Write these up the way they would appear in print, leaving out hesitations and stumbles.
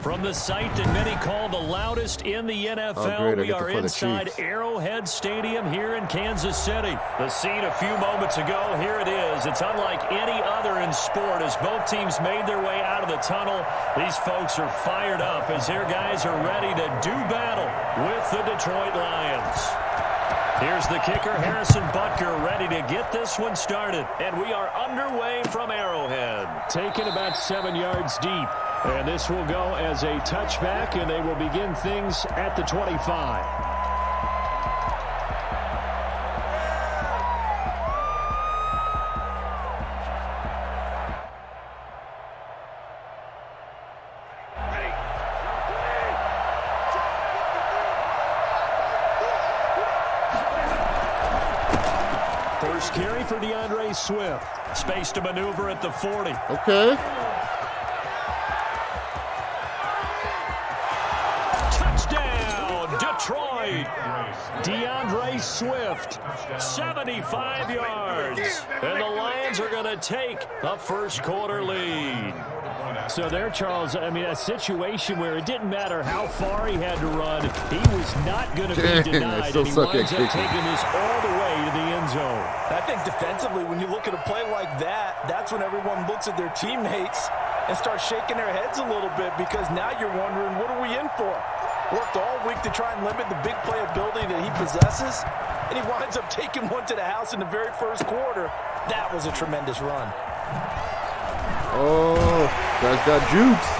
From the site that many call the loudest in the NFL, we are inside Arrowhead Stadium here in Kansas City. The scene a few moments ago, here it is. It's unlike any other in sport as both teams made their way out of the tunnel. These folks are fired up as their guys are ready to do battle with the Detroit Lions. Here's the kicker, Harrison Butker, ready to get this one started. And we are underway from Arrowhead. Taken about 7 yards deep. And this will go as a touchback, and they will begin things at the 25. First carry for DeAndre Swift. Space to maneuver at the 40. Okay. Detroit. DeAndre Swift, 75 yards. And the Lions are going to take a first quarter lead. So there, Charles, I mean, a situation where it didn't matter how far he had to run, he was not going to be denied. And he winds up taking this all the way to the end zone. I think defensively, when you look at a play like that, that's when everyone looks at their teammates and starts shaking their heads a little bit, because now you're wondering, what are we in for? Worked all week to try and limit the big play ability that he possesses, and he winds up taking one to the house in the very first quarter. That was a tremendous run. Oh, that's got juice.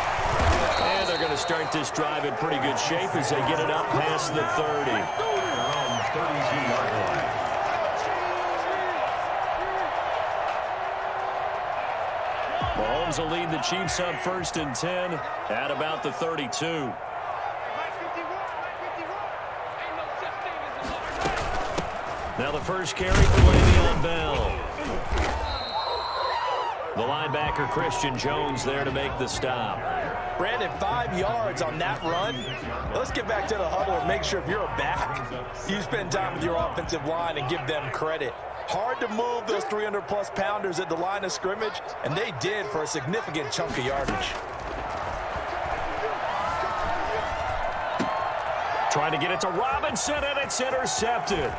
And they're going to start this drive in pretty good shape as they get it up past the 30. Mahomes will lead the Chiefs up 1st and 10 at about the 32. Now the first carry for Le'Veon Bell. The linebacker Christian Jones there to make the stop. Brandon, 5 yards on that run. Let's get back to the huddle and make sure if you're a back, you spend time with your offensive line and give them credit. Hard to move those 300-plus pounders at the line of scrimmage, and they did for a significant chunk of yardage. Trying to get it to Robinson, and it's intercepted.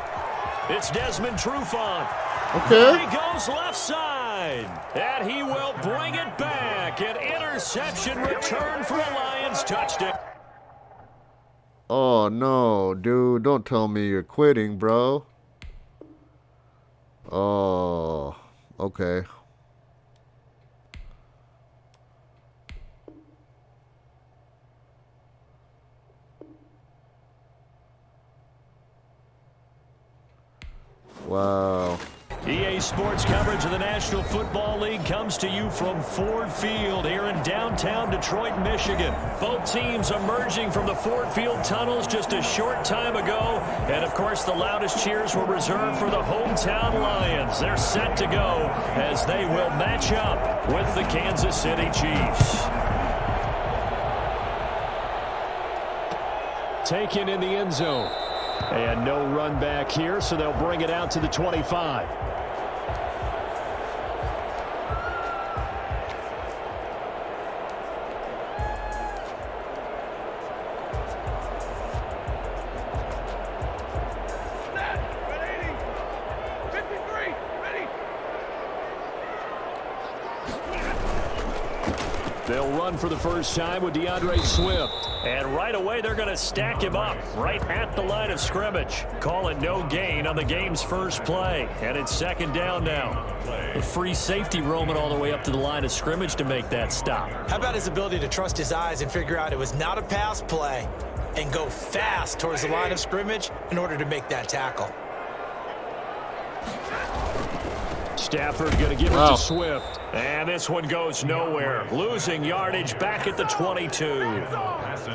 It's Desmond Trufant. Okay. There he goes left side. And he will bring it back. An interception return for a Lions touchdown. Oh, no, dude. Don't tell me you're quitting, bro. Oh, okay. Wow. EA Sports coverage of the National Football League comes to you from Ford Field here in downtown Detroit, Michigan. Both teams emerging from the Ford Field tunnels just a short time ago. And, of course, the loudest cheers were reserved for the hometown Lions. They're set to go as they will match up with the Kansas City Chiefs. Taken in the end zone. And no run back here, so they'll bring it out to the 25. They'll run for the first time with DeAndre Swift. And right away, they're going to stack him up right at the line of scrimmage. Call it no gain on the game's first play. And it's 2nd down now. A free safety roaming all the way up to the line of scrimmage to make that stop. How about his ability to trust his eyes and figure out it was not a pass play and go fast towards the line of scrimmage in order to make that tackle? Stafford going to give it to Swift. And this one goes nowhere. Losing yardage back at the 22.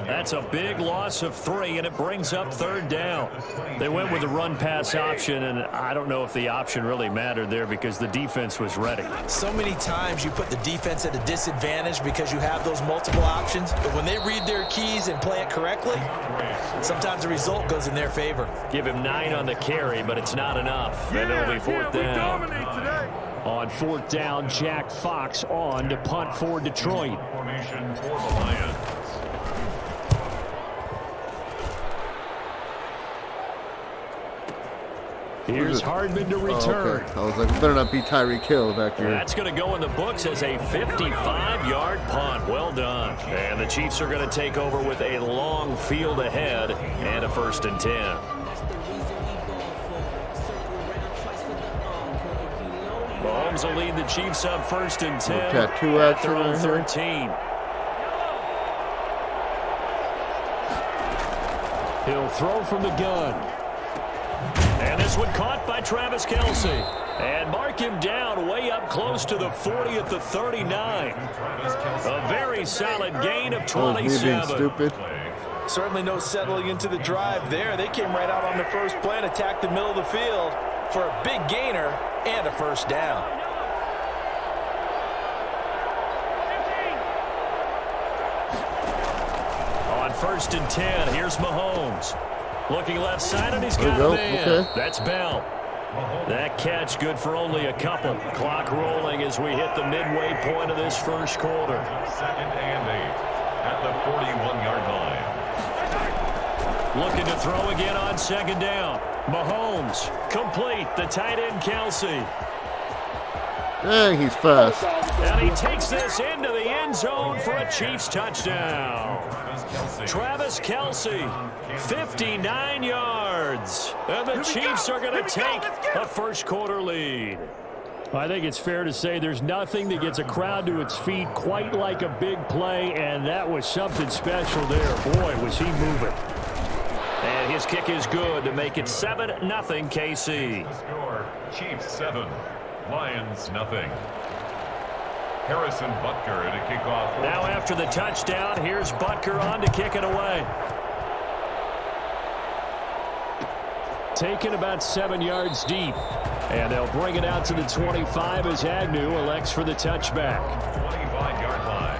That's a big loss of 3, and it brings up 3rd down. They went with the run-pass option, and I don't know if the option really mattered there because the defense was ready. So many times you put the defense at a disadvantage because you have those multiple options, but when they read their keys and play it correctly, sometimes the result goes in their favor. Give him 9 on the carry, but it's not enough. And it'll be 4th down. On 4th down, Jack Fox on to punt for Detroit. Here's Hardman to return. Okay. I was like, better not be Tyreek Hill back here. That's going to go in the books as a 55-yard punt. Well done. And the Chiefs are going to take over with a long field ahead and a 1st and 10. Mahomes will lead the Chiefs up 1st and 10 tattoo at their own action 13. He'll throw from the gun. And this one caught by Travis Kelce. And mark him down way up close to the 40 at the 39. A very solid gain of 27. Me being stupid. Certainly no settling into the drive there. They came right out on the first play and attacked the middle of the field for a big gainer and a 1st down. On 1st and 10, here's Mahomes. Looking left side, and he's got a man. Okay. That's Bell. That catch good for only a couple. Clock rolling as we hit the midway point of this 1st quarter. 2nd and 8 at the 41-yard line. Looking to throw again on 2nd down. Mahomes, complete, the tight end Kelce. Dang, he's fast. And he takes this into the end zone for a Chiefs touchdown. Travis Kelce, 59 yards. And the Chiefs are going to take a 1st quarter lead. I think it's fair to say there's nothing that gets a crowd to its feet quite like a big play, and that was something special there. Boy, was he moving. And his kick is good to make it 7-0 KC. The score, Chiefs 7, Lions nothing. Harrison Butker to kick off. Now after the touchdown, here's Butker on to kick it away. Taken about 7 yards deep. And they'll bring it out to the 25 as Agnew elects for the touchback. 25-yard line.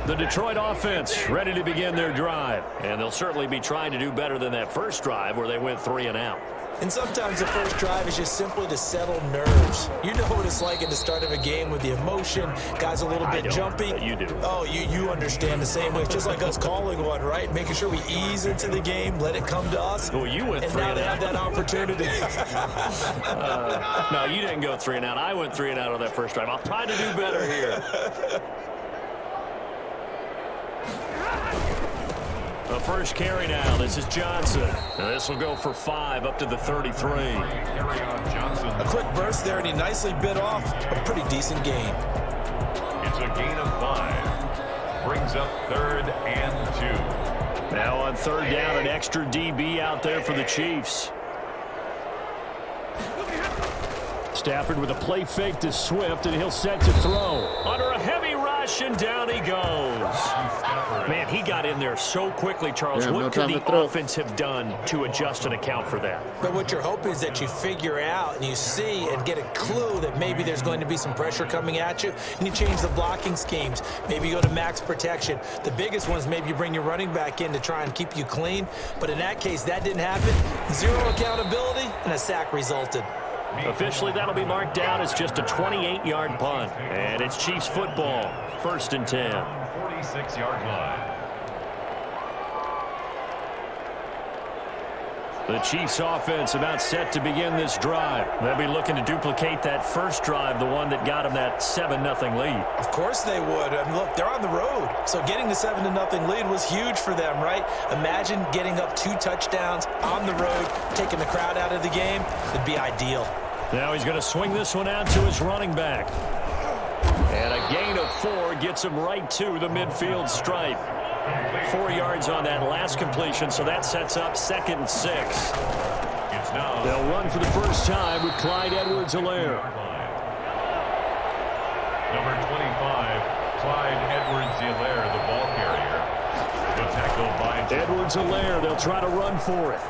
The Detroit offense ready to begin their drive. And they'll certainly be trying to do better than that first drive where they went 3 and out. And sometimes the first drive is just simply to settle nerves. You know what it's like at the start of a game with the emotion. Guys a little bit jumpy. But you do. Oh, you understand the same way. It's just like us calling one, right? Making sure we ease into the game, let it come to us. Well, you went 3 and now and they out. have that opportunity. No, you didn't go 3 and out. I went 3 and out on that first drive. I'll try to do better here. The first carry now. This is Johnson. And this will go for 5 up to the 33. A quick burst there, and he nicely bit off a pretty decent gain. It's a gain of 5. Brings up 3rd and 2. Now on 3rd down, an extra DB out there for the Chiefs. Stafford with a play fake to Swift, and he'll set to throw. Under a heavy rush, and down he goes. Man, he got in there so quickly, Charles. Yeah, what could the offense have done to adjust and account for that? But what you're hoping is that you figure out and you see and get a clue that maybe there's going to be some pressure coming at you, and you change the blocking schemes. Maybe you go to max protection. The biggest one is maybe you bring your running back in to try and keep you clean. But in that case, that didn't happen. 0 accountability, and a sack resulted. Officially, that'll be marked down as just a 28-yard punt. And it's Chiefs football, 1st and 10. 46-yard line. The Chiefs offense about set to begin this drive. They'll be looking to duplicate that first drive, the one that got them that 7-0 lead. Of course they would. And look, they're on the road. So getting the 7-0 lead was huge for them, right? Imagine getting up 2 touchdowns on the road, taking the crowd out of the game. It'd be ideal. Now he's going to swing this one out to his running back. And a gain of 4 gets him right to the midfield stripe. 4 yards on that last completion, so that sets up 2nd and 6. It's now. They'll run for the first time with Clyde Edwards-Helaire. Number 25, Clyde Edwards-Helaire, the ball carrier. The tackle by Edwards-Helaire, they'll try to run for it.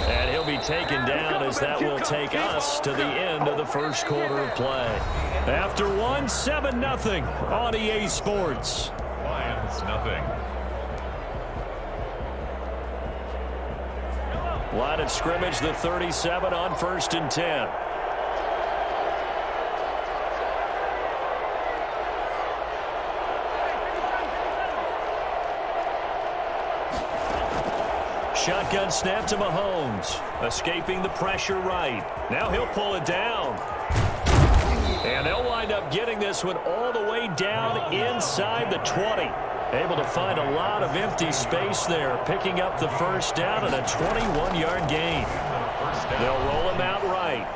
And he'll be taken down as that will take us to the end of the first quarter of play. After one, 7-0 on EA Sports. Lions nothing. Line of scrimmage, the 37 on 1st and 10. shotgun snap to Mahomes. Escaping the pressure right. Now he'll pull it down. And they'll wind up getting this one all the way down inside the 20. Able to find a lot of empty space there, picking up the first down and a 21-yard gain. They'll roll him out right.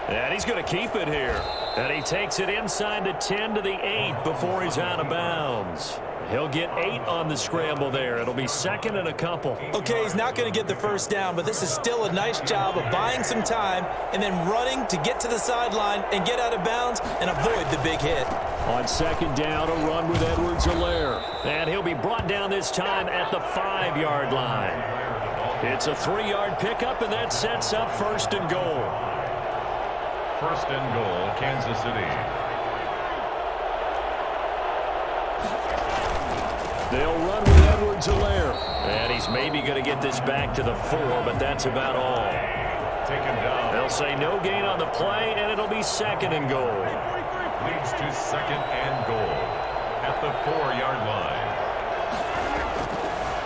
And he's going to keep it here. And he takes it inside the 10 to the 8 before he's out of bounds. He'll get 8 on the scramble there. It'll be second and a couple. Okay, he's not going to get the first down, but this is still a nice job of buying some time and then running to get to the sideline and get out of bounds and avoid the big hit. On second down, a run with Edwards-Helaire. And he'll be brought down this time at the 5-yard line. It's a 3-yard pickup, and that sets up first and goal. First and goal, Kansas City. They'll run with Edwards-Helaire. And he's maybe going to get this back to the 4, but that's about all. Taken down. They'll say no gain on the play, and it'll be second and goal. Leads to second and goal at the 4-yard line.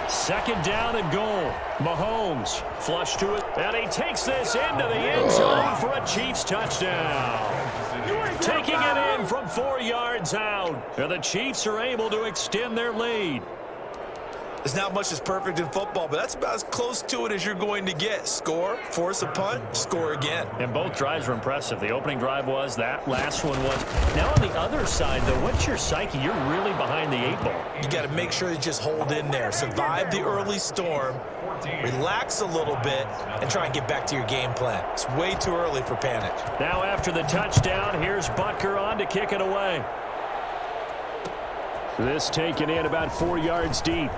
Second down and goal. Mahomes flush to it, and he takes this into the end zone for a Chiefs touchdown. Taking it in from 4 yards out. And the Chiefs are able to extend their lead. There's not much that's perfect in football, but that's about as close to it as you're going to get. Score, force a punt, score again. And both drives were impressive. The opening drive was, that last one was. Now on the other side, though, what's your psyche? You're really behind the 8 ball. You got to make sure you just hold in there. Survive the early storm, relax a little bit, and try and get back to your game plan. It's way too early for panic. Now after the touchdown, here's Butker on to kick it away. This taken in about 4 yards deep.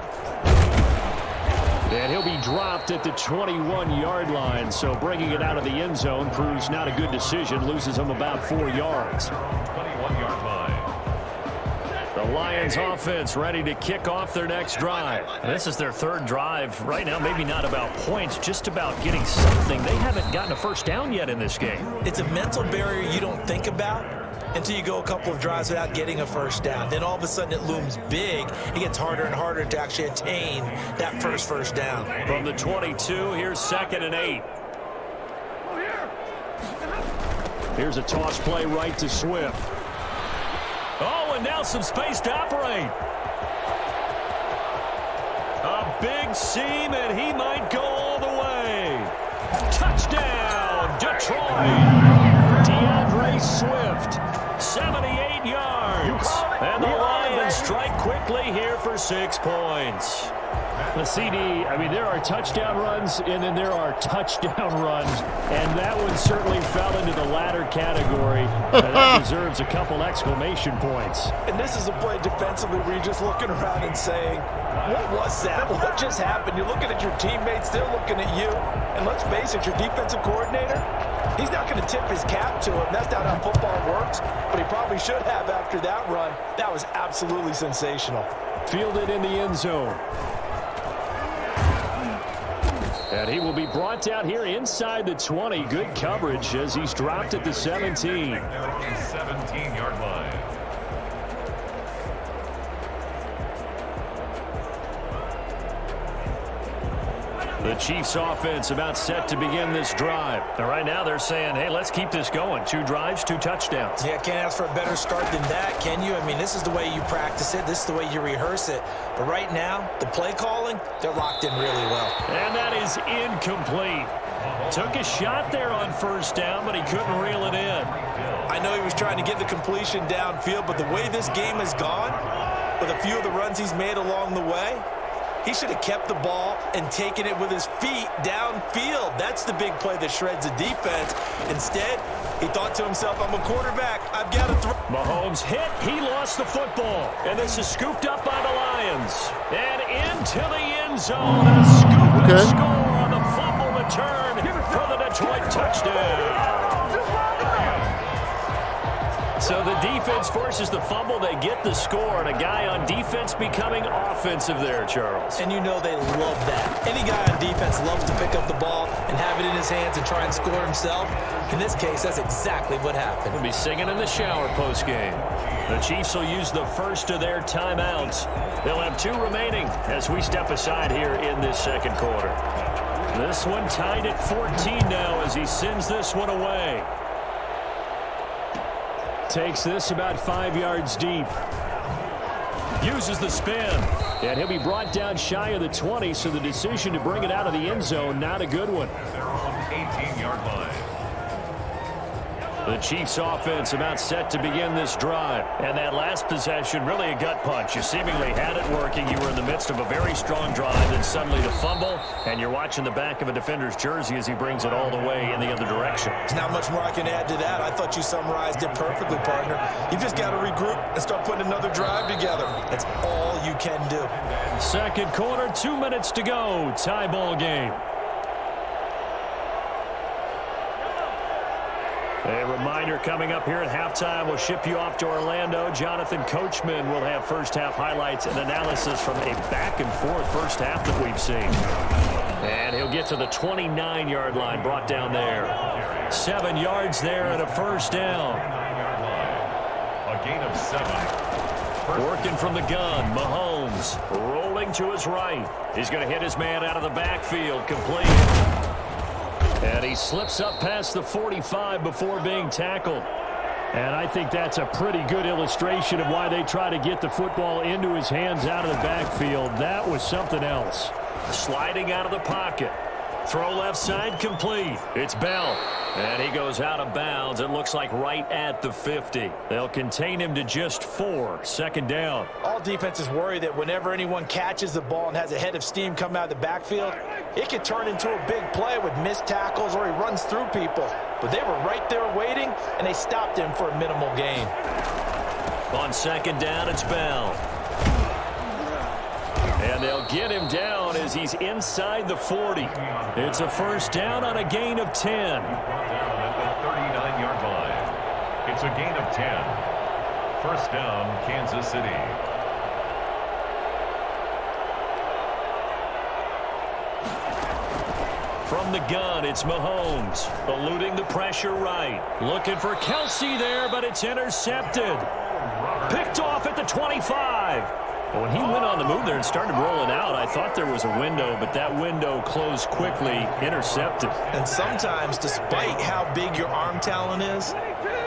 And he'll be dropped at the 21-yard line, so bringing it out of the end zone proves not a good decision. Loses him about 4 yards. 21-yard line. The Lions offense ready to kick off their next drive. This is their 3rd drive. Right now, maybe not about points, just about getting something. They haven't gotten a first down yet in this game. It's a mental barrier you don't think about until you go a couple of drives without getting a first down. Then all of a sudden it looms big. It gets harder and harder to actually attain that first down. From the 22, here's second and 8. Here's a toss play right to Swift. Oh, and now some space to operate. A big seam, and he might go all the way. Touchdown, Detroit. DeAndre Swift, 78 yards. And the Lions strike quickly here for 6 points. The CD, I mean, there are touchdown runs, and then there are touchdown runs. And that one certainly fell into the latter category. And that deserves a couple exclamation points. And this is a play defensively where you're just looking around and saying, what was that? What just happened? You're looking at your teammates, they're looking at you. And let's face it, your defensive coordinator, he's not going to tip his cap to him. That's not how football works. But he probably should have after that run. That was absolutely sensational. Fielded in the end zone. And he will be brought down here inside the 20. Good coverage as he's dropped at the 17. 17-yard line. The Chiefs offense about set to begin this drive. And right now they're saying, hey, let's keep this going. 2 drives, 2 touchdowns. Yeah, can't ask for a better start than that, can you? I mean, this is the way you practice it. This is the way you rehearse it. But right now, the play calling, they're locked in really well. And that is incomplete. Took a shot there on first down, but he couldn't reel it in. I know he was trying to get the completion downfield, but the way this game has gone, with a few of the runs he's made along the way, he should have kept the ball and taken it with his feet downfield. That's the big play that shreds a defense. Instead, he thought to himself, I'm a quarterback. I've got to throw. Mahomes hit. He lost the football. And this is scooped up by the Lions. And into the end zone. A scoop and score on the fumble return for the Detroit touchdown. So the defense forces the fumble. They get the score, and a guy on defense becoming offensive there, Charles. And you know they love that. Any guy on defense loves to pick up the ball and have it in his hands and try and score himself. In this case, that's exactly what happened. We'll be singing in the shower postgame. The Chiefs will use the first of their timeouts. They'll have 2 remaining as we step aside here in this second quarter. This one tied at 14 now as he sends this one away. Takes this about 5 yards deep. Uses the spin. And he'll be brought down shy of the 20, so the decision to bring it out of the end zone, not a good one. They're on the 18-yard line. The Chiefs offense about set to begin this drive. And that last possession, really a gut punch. You seemingly had it working. You were in the midst of a very strong drive, then suddenly the fumble, and you're watching the back of a defender's jersey as he brings it all the way in the other direction. There's not much more I can add to that. I thought you summarized it perfectly, partner. You just got to regroup and start putting another drive together. That's all you can do. Second quarter, 2 minutes to go. Tie ball game. A reminder coming up here at halftime. We'll ship you off to Orlando. Jonathan Coachman will have first-half highlights and analysis from a back-and-forth first half that we've seen. And he'll get to the 29-yard line, brought down there. 7 yards there and a first down. A gain of 7. Working from the gun, Mahomes rolling to his right. He's going to hit his man out of the backfield, complete. And he slips up past the 45 before being tackled. And I think that's a pretty good illustration of why they try to get the football into his hands out of the backfield. That was something else. Sliding out of the pocket. Throw left side, complete. It's Bell. And he goes out of bounds. It looks like right at the 50. They'll contain him to just 4. Second down. All defenses worry that whenever anyone catches the ball and has a head of steam come out of the backfield, it can turn into a big play with missed tackles or he runs through people. But they were right there waiting, and they stopped him for a minimal gain. On second down, it's Bell. And they'll get him down as he's inside the 40. It's a first down on a gain of 10. At the 39-yard line. It's a gain of 10. First down, Kansas City. From the gun, it's Mahomes. Eluding the pressure right. Looking for Kelsey there, but it's intercepted. Picked off at the 25. When he went on the move there and started rolling out, I thought there was a window, but that window closed quickly, intercepted. And sometimes, despite how big your arm talent is,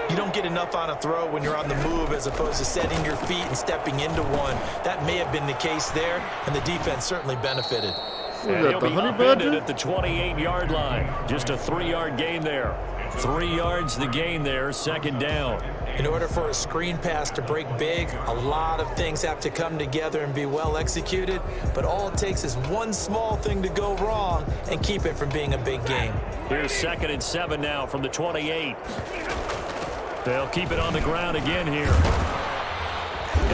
you don't get enough on a throw when you're on the move as opposed to setting your feet and stepping into one. That may have been the case there, and the defense certainly benefited. And he'll be upended at the 28-yard line. Just a 3-yard gain there. 3 yards the gain there, second down. In order for a screen pass to break big, a lot of things have to come together and be well executed, but all it takes is one small thing to go wrong and keep it from being a big game. Here's 2nd and 7 now from the 28. They'll keep it on the ground again here.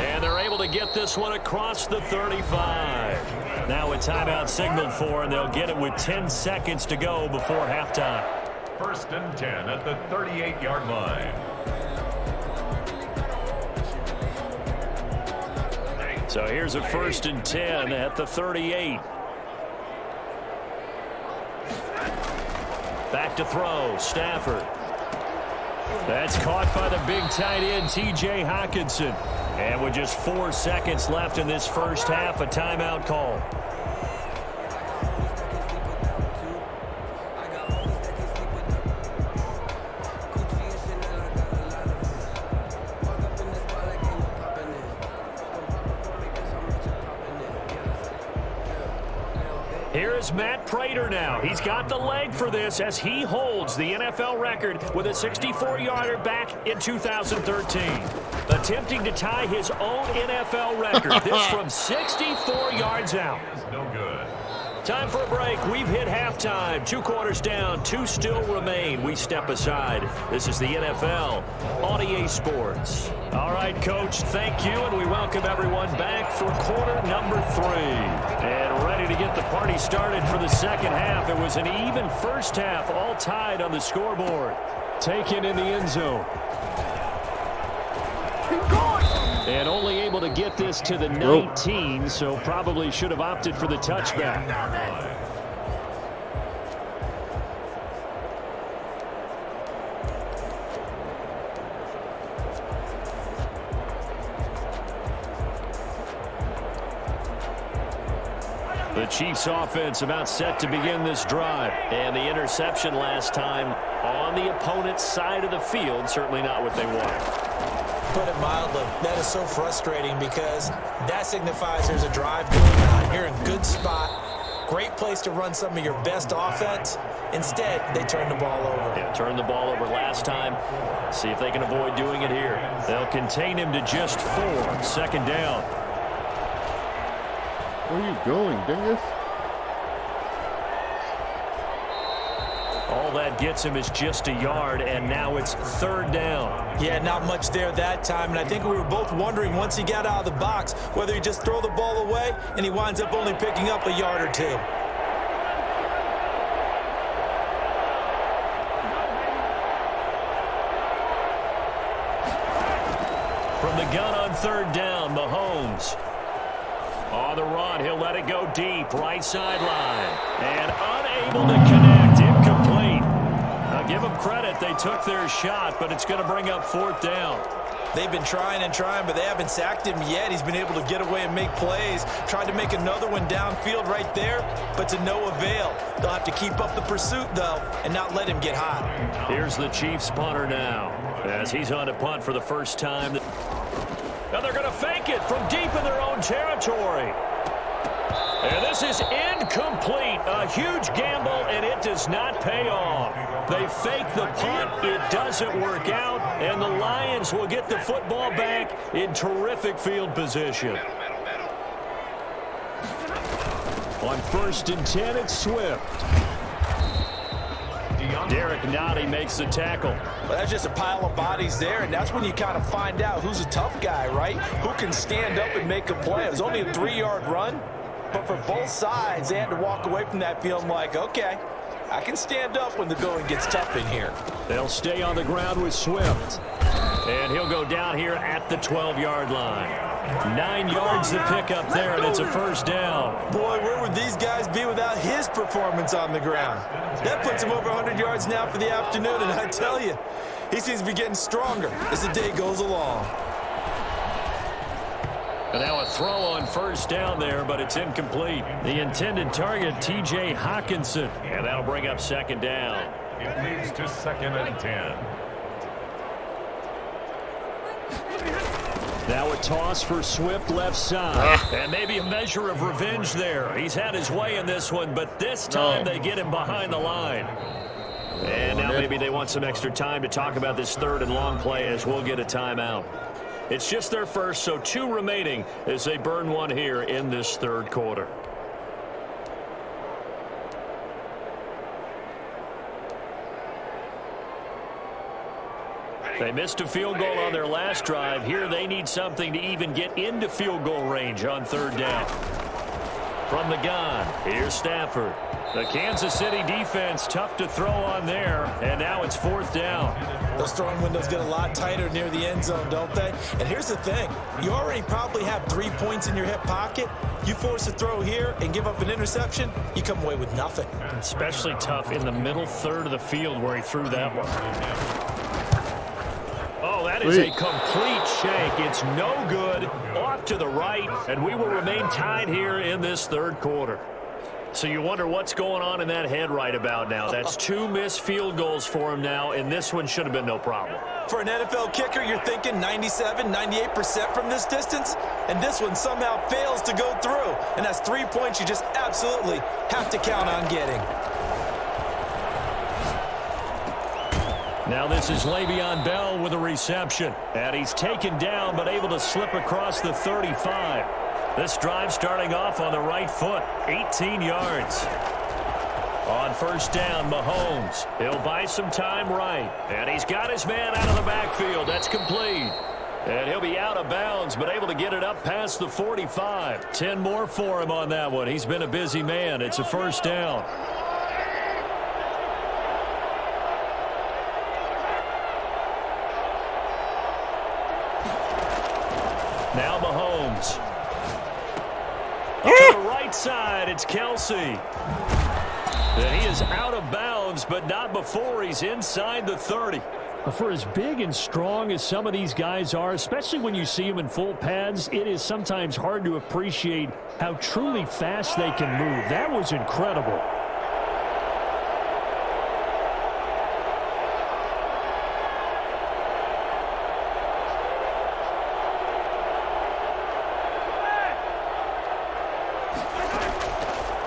And they're able to get this one across the 35. Now a timeout signaled for, and they'll get it with 10 seconds to go before halftime. First and 10 at the 38-yard line. So here's a 1st and 10 at the 38. Back to throw, Stafford. That's caught by the big tight end, T.J. Hockenson. And with just 4 seconds left in this first half, a timeout call. Here is Matt Prater now. He's got the leg for this as he holds the NFL record with a 64-yarder back in 2013. Attempting to tie his own NFL record. This from 64 yards out. No good. Time for a break. We've hit halftime. 2 quarters down. 2 still remain. We step aside. This is the NFL on EA Sports. All right, Coach, thank you, and we welcome everyone back for quarter number 3. And ready to get the party started for the second half. It was an even first half, all tied on the scoreboard. Taken in the end zone. And only able to get this to the 19, so probably should have opted for the touchback. The Chiefs offense about set to begin this drive. And the interception last time on the opponent's side of the field, certainly not what they wanted. Put it mildly, that is so frustrating because that signifies there's a drive going on. You're in a good spot. Great place to run some of your best offense. Instead, they turn the ball over. Yeah, turned the ball over last time. See if they can avoid doing it here. They'll contain him to just 4. Second down. Where are you going, dingus? All that gets him is just a yard, and now it's third down. Yeah, not much there that time, and I think we were both wondering once he got out of the box whether he just throw the ball away and he winds up only picking up a yard or 2. From the gun on third down, Mahomes. On the run, he'll let it go deep, right sideline. And unable to connect, incomplete. Now give them credit, they took their shot, but it's going to bring up fourth down. They've been trying and trying, but they haven't sacked him yet. He's been able to get away and make plays. Tried to make another one downfield right there, but to no avail. They'll have to keep up the pursuit, though, and not let him get hot. Here's the Chiefs punter now, as he's on to punt for the first time. Now they're going to fake it from deep in their own territory. And this is incomplete. A huge gamble, and it does not pay off. They fake the punt. It doesn't work out, and the Lions will get the football back in terrific field position. On 1st and 10, it's Swift. Derek Nottie makes the tackle. Well, that's just a pile of bodies there, and that's when you kind of find out who's a tough guy, right? Who can stand up and make a play. It was only a 3-yard run, but for both sides, they had to walk away from that feeling like, okay, I can stand up when the going gets tough in here. They'll stay on the ground with Swift. And he'll go down here at the 12-yard line. 9 yards to pick up there, and it's a first down. Boy, where would these guys be without his performance on the ground? That puts him over 100 yards now for the afternoon, and I tell you, he seems to be getting stronger as the day goes along. And now a throw on first down there, but it's incomplete. The intended target, T.J. Hawkinson, and that'll bring up second down. It leads to 2nd and 10. Now a toss for Swift left side. And maybe a measure of revenge there. He's had his way in this one, but this time they get him behind the line. And now maybe they want some extra time to talk about this 3rd and long play as we'll get a timeout. It's just their first, so 2 remaining as they burn one here in this 3rd quarter. They missed a field goal on their last drive. Here they need something to even get into field goal range on 3rd down. From the gun, here's Stafford. The Kansas City defense tough to throw on there, and now it's 4th down. Those throwing windows get a lot tighter near the end zone, don't they? And here's the thing. You already probably have 3 points in your hip pocket. You force a throw here and give up an interception, you come away with nothing. Especially tough in the middle 3rd of the field where he threw that one. Oh, that is a complete shank. It's no good. Off to the right, and we will remain tied here in this 3rd quarter. So you wonder what's going on in that head right about now. That's 2 missed field goals for him now, and this one should have been no problem. For an NFL kicker, you're thinking 97, 98% from this distance, and this one somehow fails to go through. And that's 3 points you just absolutely have to count on getting. Now this is Le'Veon Bell with a reception. And he's taken down but able to slip across the 35. This drive starting off on the right foot, 18 yards. On 1st down, Mahomes. He'll buy some time right. And he's got his man out of the backfield. That's complete. And he'll be out of bounds, but able to get it up past the 45. 10 more for him on that one. He's been a busy man. It's a 1st down. Now Mahomes. To the right side, it's Kelsey. And he is out of bounds, but not before he's inside the 30. For as big and strong as some of these guys are, especially when you see them in full pads, it is sometimes hard to appreciate how truly fast they can move. That was incredible.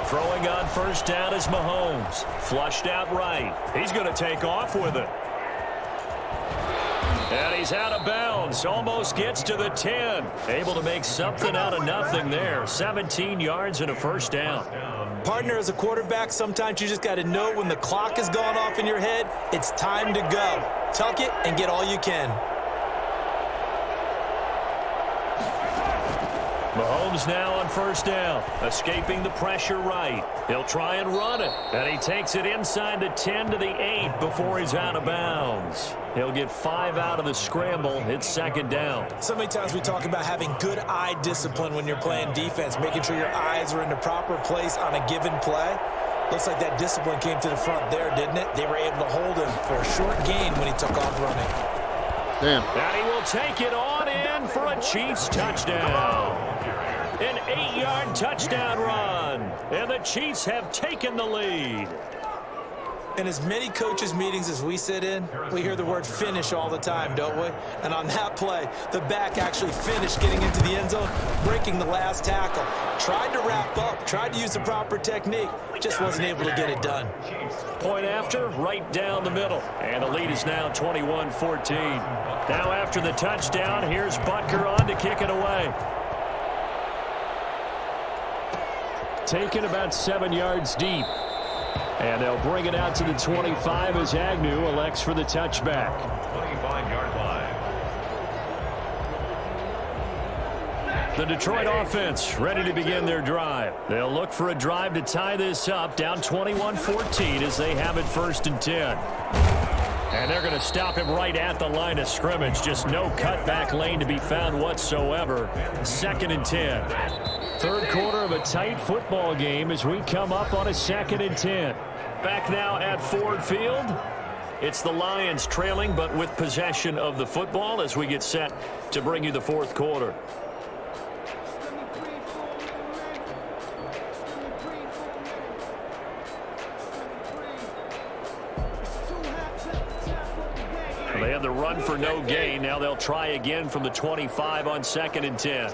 Throwing on first down is Mahomes. Flushed out right. He's going to take off with it. And he's out of bounds. Almost gets to the 10. Able to make something out of nothing there. 17 yards and a first down. Partner, as a quarterback, sometimes you just got to know when the clock has gone off in your head, it's time to go. Tuck it and get all you can. Mahomes now on first down, escaping the pressure right. He'll try and run it, and he takes it inside the 10 to the 8 before he's out of bounds. He'll get 5 out of the scramble. It's second down. So many times we talk about having good eye discipline when you're playing defense, making sure your eyes are in the proper place on a given play. Looks like that discipline came to the front there, didn't it? They were able to hold him for a short gain when he took off running. Damn. And he will take it on in for a Chiefs touchdown. An 8-yard touchdown run. And the Chiefs have taken the lead. In as many coaches' meetings as we sit in, we hear the word finish all the time, don't we? And on that play, the back actually finished getting into the end zone, breaking the last tackle. Tried to wrap up, tried to use the proper technique, just wasn't able to get it done. Point after, right down the middle. And the lead is now 21-14. Now after the touchdown, here's Butker on to kick it away. Taken about 7 yards deep. And they'll bring it out to the 25 as Agnew elects for the touchback. 25-yard line. The Detroit offense ready to begin their drive. They'll look for a drive to tie this up, down 21-14 as they have it 1st and 10. And they're going to stop him right at the line of scrimmage. Just no cutback lane to be found whatsoever. 2nd and 10. Third quarter of a tight football game as we come up on a 2nd and 10. Back now at Ford Field. It's the Lions trailing, but with possession of the football as we get set to bring you the 4th quarter. They had the run for no gain. Now they'll try again from the 25 on 2nd and 10.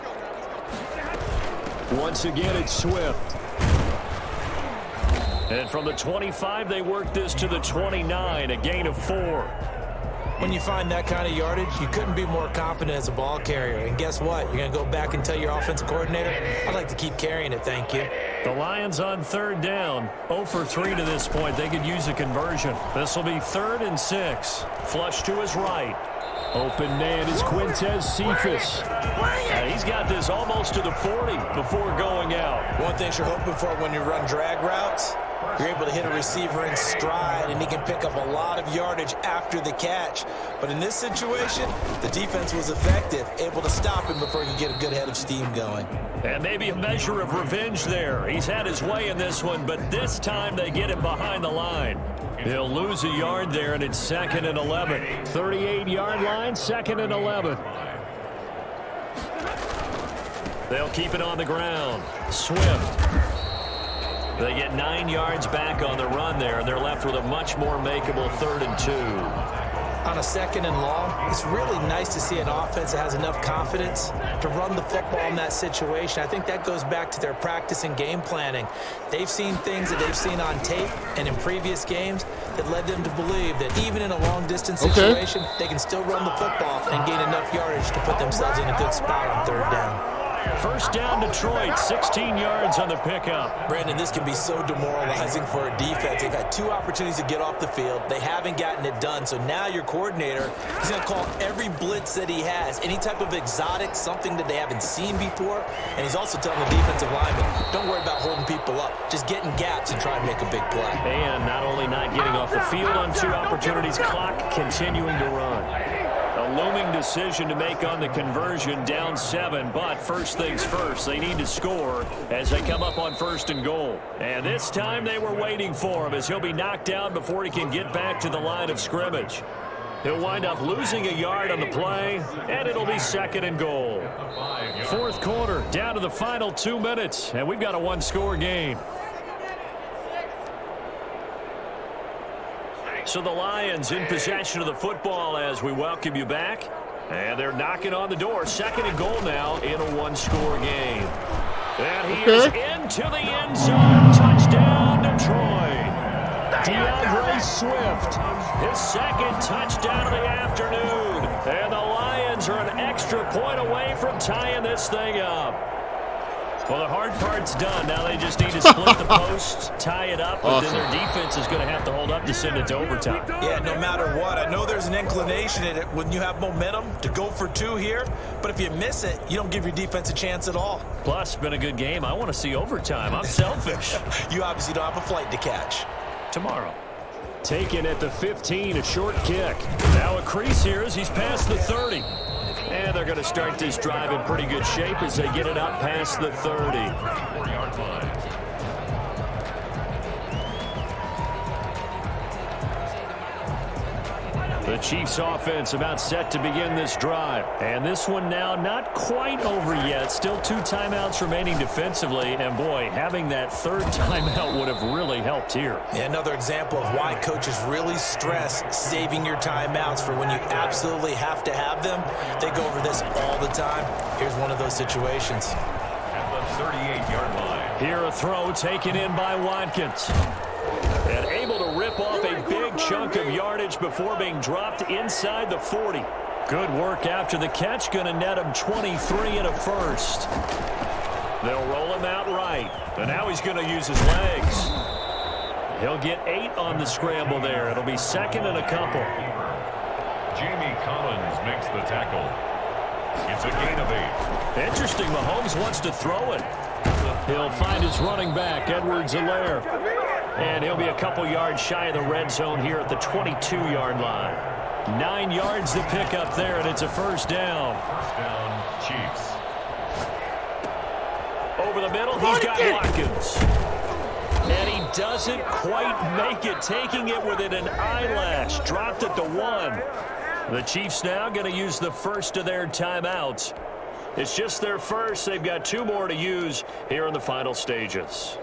Once again, it's Swift. And from the 25, they work this to the 29, a gain of 4. When you find that kind of yardage, you couldn't be more confident as a ball carrier. And guess what? You're going to go back and tell your offensive coordinator, I'd like to keep carrying it, thank you. The Lions on 3rd down. 0 for 3 to this point. They could use a conversion. This will be 3rd and 6. Flush to his right. Open man is Quintez Cephas. He's got this almost to the 40 before going out. One thing you're hoping for when you run drag routes, you're able to hit a receiver in stride, and he can pick up a lot of yardage after the catch. But in this situation, the defense was effective, able to stop him before he could get a good head of steam going. And maybe a measure of revenge there. He's had his way in this one, but this time they get him behind the line. He'll lose a yard there, and it's 2nd and 11. 38-yard line, 2nd and 11. They'll keep it on the ground. Swift. They get 9 yards back on the run there, and they're left with a much more makeable 3rd and 2. On a 2nd and long, it's really nice to see an offense that has enough confidence to run the football in that situation. I think that goes back to their practice and game planning. They've seen things that they've seen on tape and in previous games that led them to believe that even in a long-distance situation, they can still run the football and gain enough yardage to put themselves in a good spot on 3rd down. First down Detroit, 16 yards on the pickup. Brandon, this can be so demoralizing for a defense. They've had 2 opportunities to get off the field. They haven't gotten it done. So now your coordinator is going to call every blitz that he has, any type of exotic, something that they haven't seen before. And he's also telling the defensive lineman, don't worry about holding people up. Just get in gaps and try and make a big play. And not only not getting off the field on 2 opportunities, clock continuing to run. looming decision to make on the conversion, down 7. But first things first, they need to score as they come up on 1st and goal. And this time they were waiting for him as he'll be knocked down before he can get back to the line of scrimmage. He'll wind up losing a yard on the play, and it'll be 2nd and goal. 4th quarter, down to the final 2 minutes, and we've got a one-score game. So the Lions in possession of the football as we welcome you back. And they're knocking on the door. 2nd and goal now in a one-score game. And he is into the end zone. Touchdown, Detroit. DeAndre Swift, his 2nd touchdown of the afternoon. And the Lions are an extra point away from tying this thing up. Well, the hard part's done. Now they just need to split the posts, tie it up, but then their defense is going to have to hold up to send it to overtime. Yeah, no matter what. I know there's an inclination in it when you have momentum to go for 2 here, but if you miss it, you don't give your defense a chance at all. Plus, it's been a good game. I want to see overtime. I'm selfish. You obviously don't have a flight to catch. Tomorrow. Taken at the 15, a short kick. Now a crease here as he's past the 30. And they're going to start this drive in pretty good shape as they get it up past the 30. The Chiefs offense about set to begin this drive. And this one now not quite over yet. Still 2 timeouts remaining defensively. And boy, having that 3rd timeout would have really helped here. Yeah, another example of why coaches really stress saving your timeouts for when you absolutely have to have them. They go over this all the time. Here's one of those situations. At the 38-yard line. Here a throw taken in by Watkins. And able to rip off a big chunk of yardage before being dropped inside the 40. Good work after the catch. Going to net him 23 and a first. They'll roll him out right. And now he's going to use his legs. He'll get 8 on the scramble there. It'll be 2nd and a couple. Jamie Collins makes the tackle. It's a gain of 8. Interesting. Mahomes wants to throw it. He'll find his running back, Edwards-Helaire. And he'll be a couple yards shy of the red zone here at the 22-yard line. 9 yards to pick up there, and it's a first down. First down, Chiefs. Over the middle, he's got Watkins. And he doesn't quite make it, taking it within an eyelash. Dropped it to 1. The Chiefs now going to use the first of their timeouts. It's just their first. They've got 2 more to use here in the final stages.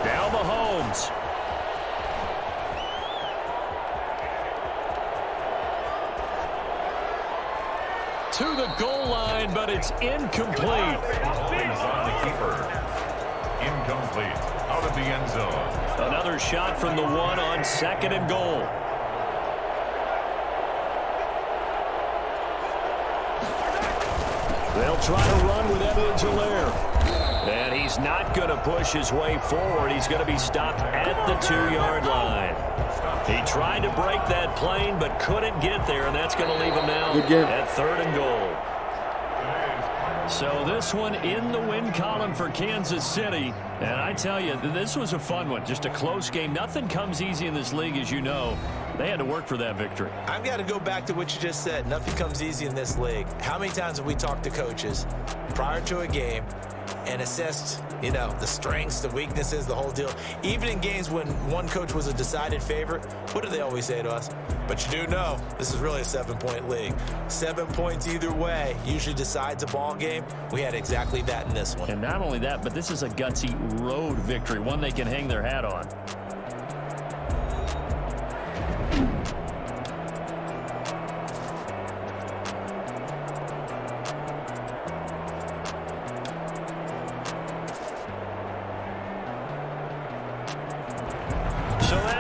Now Mahomes. To the goal line, but it's incomplete. Holdings on the keeper. Incomplete. Out of the end zone. Another shot from the 1 on 2nd and goal. They'll try to run with Edwards-Helaire. And he's not going to push his way forward. He's going to be stopped at the 2-yard line. He tried to break that plane but couldn't get there, and that's going to leave him now at 3rd and goal. So this one in the win column for Kansas City. And I tell you, this was a fun one. Just a close game. Nothing comes easy in this league, as you know. They had to work for that victory. I've got to go back to what you just said. Nothing comes easy in this league. How many times have we talked to coaches prior to a game and assessed, you know, the strengths, the weaknesses, the whole deal? Even in games when one coach was a decided favorite, what do they always say to us? But you do know this is really a 7-point league. 7 points either way usually decides a ball game. We had exactly that in this one. And not only that, but this is a gutsy road victory, one they can hang their hat on.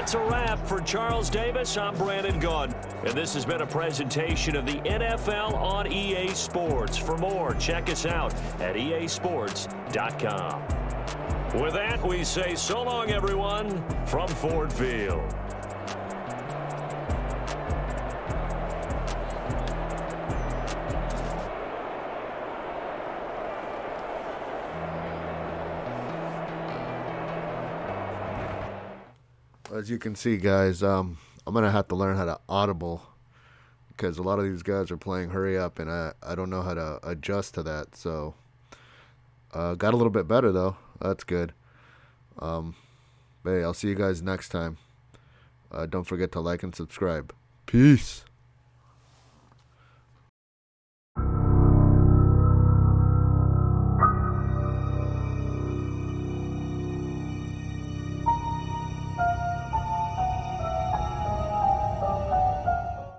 That's a wrap for Charles Davis. I'm Brandon Gaudin, and this has been a presentation of the NFL on EA Sports. For more, check us out at easports.com. With that, we say so long, everyone, from Ford Field. as you can see, guys, I'm going to have to learn how to audible because a lot of these guys are playing hurry up, and I don't know how to adjust to that. So, got a little bit better, though. That's good. But hey, I'll see you guys next time. Don't forget to like and subscribe. Peace.